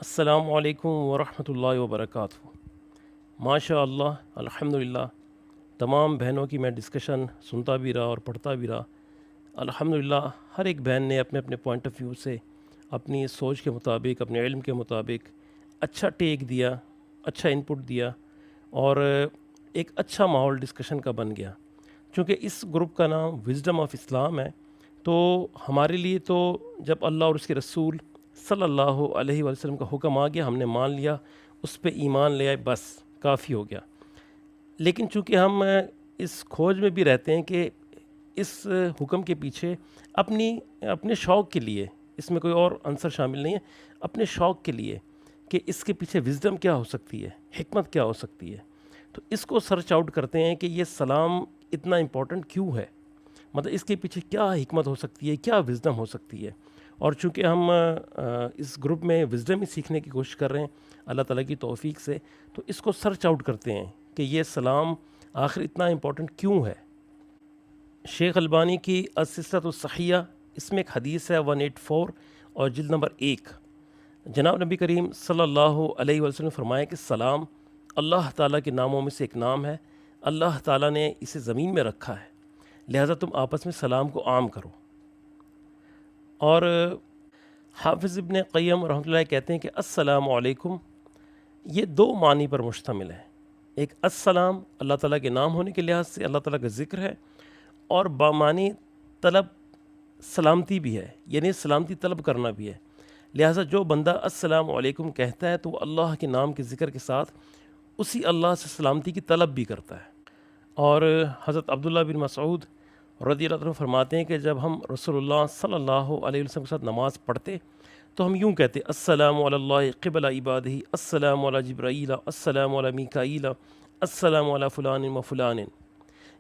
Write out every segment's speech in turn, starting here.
السلام علیکم ورحمۃ اللہ وبرکاتہ۔ ماشاء اللہ الحمدللہ، تمام بہنوں کی میں ڈسکشن سنتا بھی رہا اور پڑھتا بھی رہا۔ الحمدللہ ہر ایک بہن نے اپنے اپنے پوائنٹ آف ویو سے اپنی سوچ کے مطابق، اپنے علم کے مطابق اچھا ٹیک دیا، اچھا انپٹ دیا، اور ایک اچھا ماحول ڈسکشن کا بن گیا۔ چونکہ اس گروپ کا نام وزڈم آف اسلام ہے، تو ہمارے لیے تو جب اللہ اور اس کے رسول صلی اللہ علیہ وسلم کا حکم آ گیا، ہم نے مان لیا، اس پہ ایمان لے آئے، بس کافی ہو گیا۔ لیکن چونکہ ہم اس کھوج میں بھی رہتے ہیں کہ اس حکم کے پیچھے اپنے شوق کے لیے، اس میں کوئی اور عنصر شامل نہیں ہے، اپنے شوق کے لیے کہ اس کے پیچھے وزڈم کیا ہو سکتی ہے، حکمت کیا ہو سکتی ہے، تو اس کو سرچ آؤٹ کرتے ہیں کہ یہ سلام اتنا امپورٹنٹ کیوں ہے، مطلب اس کے پیچھے کیا حکمت ہو سکتی ہے، کیا وزڈم ہو سکتی ہے۔ اور چونکہ ہم اس گروپ میں وزڈم ہی سیکھنے کی کوشش کر رہے ہیں اللہ تعالیٰ کی توفیق سے، تو اس کو سرچ آؤٹ کرتے ہیں کہ یہ سلام آخر اتنا امپورٹنٹ کیوں ہے۔ شیخ البانی کی السلسلۃ الصحیحہ، اس میں ایک حدیث ہے 184 اور جلد نمبر 1۔ جناب نبی کریم صلی اللہ علیہ وسلم نے فرمایا کہ سلام اللہ تعالیٰ کے ناموں میں سے ایک نام ہے، اللہ تعالیٰ نے اسے زمین میں رکھا ہے، لہٰذا تم آپس میں سلام کو عام کرو۔ اور حافظ ابن قیم رحمۃ اللہ کہتے ہیں کہ السلام علیکم یہ دو معنی پر مشتمل ہے۔ ایک السلام اللہ تعالیٰ کے نام ہونے کے لحاظ سے اللہ تعالیٰ کا ذکر ہے، اور بامعنی طلب سلامتی بھی ہے، یعنی سلامتی طلب کرنا بھی ہے۔ لہٰذا جو بندہ السلام علیکم کہتا ہے تو وہ اللہ کے نام کے ذکر کے ساتھ اسی اللہ سے سلامتی کی طلب بھی کرتا ہے۔ اور حضرت عبداللہ بن مسعود رضی اللہ عنہ فرماتے ہیں کہ جب ہم رسول اللہ صلی اللہ علیہ وسلم کے ساتھ نماز پڑھتے تو ہم یوں کہتے السلام علی اللہ قبل عبادہ، السلام علی جبرائیل، السلام علی میکائیل، السلام علی فلان و فلان،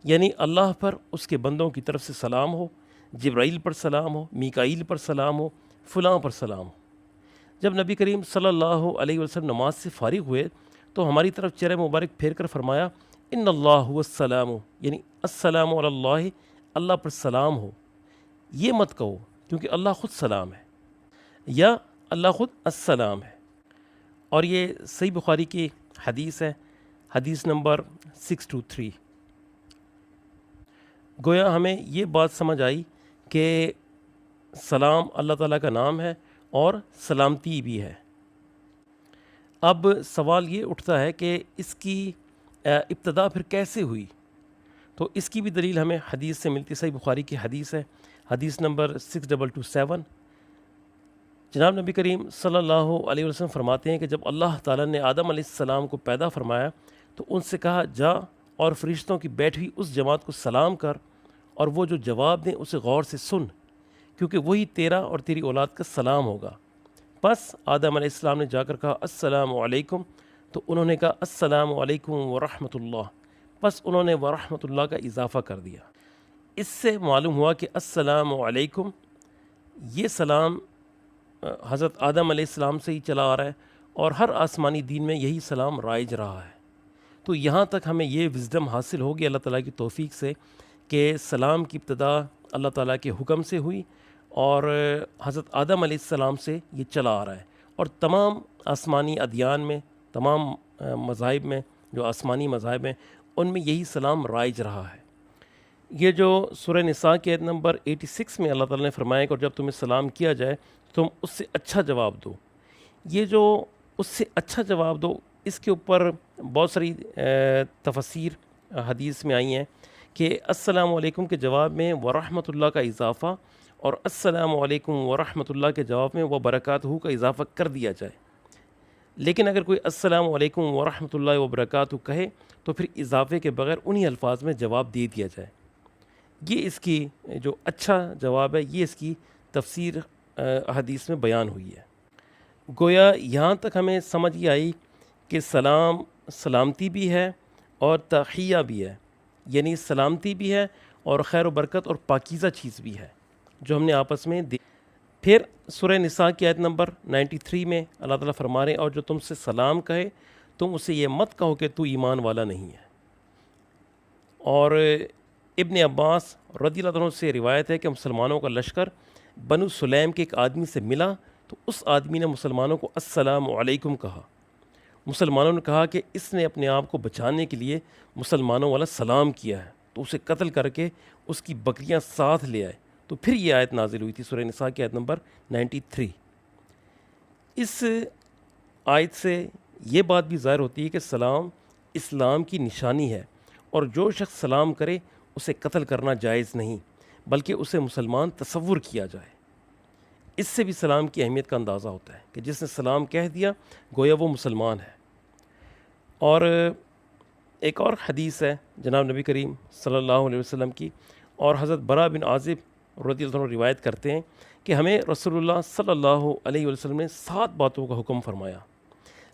یعنی اللہ پر اس کے بندوں کی طرف سے سلام ہو، جبرائیل پر سلام ہو، میکائیل پر سلام ہو، فلاں پر سلام ہو۔ جب نبی کریم صلی اللہ علیہ وسلم نماز سے فارغ ہوئے تو ہماری طرف چہرہ مبارک پھیر کر فرمایا ان اللہ هو السلام، یعنی السلام علی اللہ، اللہ پر سلام ہو۔ یہ مت کہو کیونکہ اللہ خود سلام ہے، یا اللہ خود السلام ہے۔ اور یہ صحیح بخاری کی حدیث ہے، حدیث نمبر 623۔ گویا ہمیں یہ بات سمجھ آئی کہ سلام اللہ تعالیٰ کا نام ہے اور سلامتی بھی ہے۔ اب سوال یہ اٹھتا ہے کہ اس کی ابتدا پھر کیسے ہوئی؟ تو اس کی بھی دلیل ہمیں حدیث سے ملتی، صحیح بخاری کی حدیث ہے، حدیث نمبر 6227۔ جناب نبی کریم صلی اللہ علیہ وسلم فرماتے ہیں کہ جب اللہ تعالیٰ نے آدم علیہ السلام کو پیدا فرمایا تو ان سے کہا جا اور فرشتوں کی بیٹھی اس جماعت کو سلام کر، اور وہ جو جواب دیں اسے غور سے سن، کیونکہ وہی تیرا اور تیری اولاد کا سلام ہوگا۔ پس آدم علیہ السلام نے جا کر کہا السلام علیکم، تو انہوں نے کہا السلام علیکم ورحمۃ اللہ، پس انہوں نے ورحمۃ اللہ کا اضافہ کر دیا۔ اس سے معلوم ہوا کہ السلام علیکم یہ سلام حضرت آدم علیہ السلام سے ہی چلا آ رہا ہے، اور ہر آسمانی دین میں یہی سلام رائج رہا ہے۔ تو یہاں تک ہمیں یہ وزڈم حاصل ہوگی اللہ تعالیٰ کی توفیق سے کہ سلام کی ابتدا اللہ تعالیٰ کے حکم سے ہوئی، اور حضرت آدم علیہ السلام سے یہ چلا آ رہا ہے، اور تمام آسمانی ادیان میں، تمام مذاہب میں، جو آسمانی مذاہب ہیں ان میں یہی سلام رائج رہا ہے۔ یہ جو سورہ نساء کی آیت نمبر 86 میں اللہ تعالیٰ نے فرمایا کہ اور جب تمہیں سلام کیا جائے تم اس سے اچھا جواب دو، یہ جو اس سے اچھا جواب دو، اس کے اوپر بہت ساری تفسیر حدیث میں آئی ہیں کہ السلام علیکم کے جواب میں ورحمۃ اللہ کا اضافہ، اور السلام علیکم ورحمۃ اللہ کے جواب میں وبرکاتہ کا اضافہ کر دیا جائے۔ لیکن اگر کوئی السلام علیکم ورحمۃ اللہ وبرکاتہ کہے تو پھر اضافے کے بغیر انہی الفاظ میں جواب دے دیا جائے۔ یہ اس کی جو اچھا جواب ہے، یہ اس کی تفسیر حدیث میں بیان ہوئی ہے۔ گویا یہاں تک ہمیں سمجھ یہ آئی کہ سلام سلامتی بھی ہے اور تحیہ بھی ہے، یعنی سلامتی بھی ہے اور خیر و برکت اور پاکیزہ چیز بھی ہے جو ہم نے آپس میں پھر سورہ نساء کی آیت نمبر 93 میں اللہ تعالیٰ فرما رہے ہیں اور جو تم سے سلام کہے تم اسے یہ مت کہو کہ تو ایمان والا نہیں ہے۔ اور ابن عباس رضی اللہ عنہ سے روایت ہے کہ مسلمانوں کا لشکر بنو سلیم کے ایک آدمی سے ملا تو اس آدمی نے مسلمانوں کو السلام علیکم کہا. مسلمانوں نے کہا کہ اس نے اپنے آپ کو بچانے کے لیے مسلمانوں والا سلام کیا ہے, تو اسے قتل کر کے اس کی بکریاں ساتھ لے آئے. تو پھر یہ آیت نازل ہوئی تھی, سورہ نساء کی آیت نمبر 93. اس آیت سے یہ بات بھی ظاہر ہوتی ہے کہ سلام اسلام کی نشانی ہے, اور جو شخص سلام کرے اسے قتل کرنا جائز نہیں, بلکہ اسے مسلمان تصور کیا جائے. اس سے بھی سلام کی اہمیت کا اندازہ ہوتا ہے کہ جس نے سلام کہہ دیا گویا وہ مسلمان ہے. اور ایک اور حدیث ہے جناب نبی کریم صلی اللہ علیہ وسلم کی, اور حضرت برا بن عازب رضی اللہ عنہ روایت کرتے ہیں کہ ہمیں رسول اللہ صلی اللہ علیہ وسلم نے 7 باتوں کا حکم فرمایا.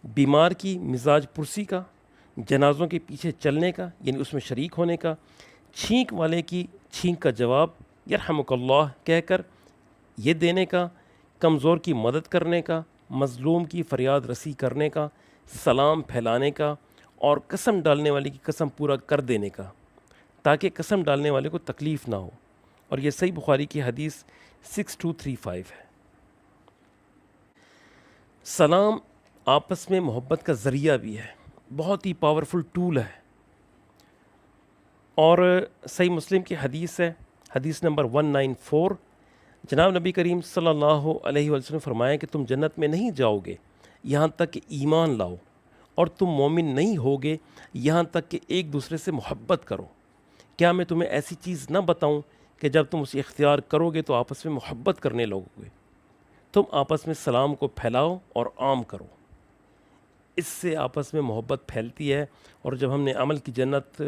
بیمار کی مزاج پرسی کا, جنازوں کے پیچھے چلنے کا یعنی اس میں شریک ہونے کا, چھینک والے کی چھینک کا جواب یرحمک اللہ کہہ کر یہ دینے کا, کمزور کی مدد کرنے کا, مظلوم کی فریاد رسی کرنے کا, سلام پھیلانے کا, اور قسم ڈالنے والے کی قسم پورا کر دینے کا تاکہ قسم ڈالنے والے کو تکلیف نہ ہو. اور یہ صحیح بخاری کی حدیث 6235 ہے. سلام آپس میں محبت کا ذریعہ بھی ہے, بہت ہی پاورفل ٹول ہے. اور صحیح مسلم کی حدیث ہے, حدیث نمبر 194, جناب نبی کریم صلی اللہ علیہ وسلم نے فرمایا کہ تم جنت میں نہیں جاؤ گے یہاں تک کہ ایمان لاؤ, اور تم مومن نہیں ہوگے یہاں تک کہ ایک دوسرے سے محبت کرو. کیا میں تمہیں ایسی چیز نہ بتاؤں کہ جب تم اسے اختیار کرو گے تو آپس میں محبت کرنے لگو گے. تم آپس میں سلام کو پھیلاؤ اور عام کرو. اس سے آپس میں محبت پھیلتی ہے. اور جب ہم نے عمل کی جنت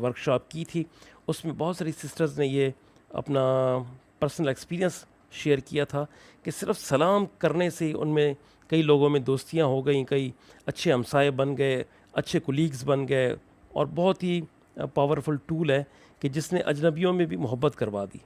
ورکشاپ کی تھی اس میں بہت ساری سسٹرز نے یہ اپنا پرسنل ایکسپیرینس شیئر کیا تھا کہ صرف سلام کرنے سے ان میں کئی لوگوں میں دوستیاں ہو گئیں, کئی اچھے ہمسائے بن گئے, اچھے کولیگز بن گئے, اور بہت ہی پاورفل ٹول ہے کہ جس نے اجنبیوں میں بھی محبت کروا دی.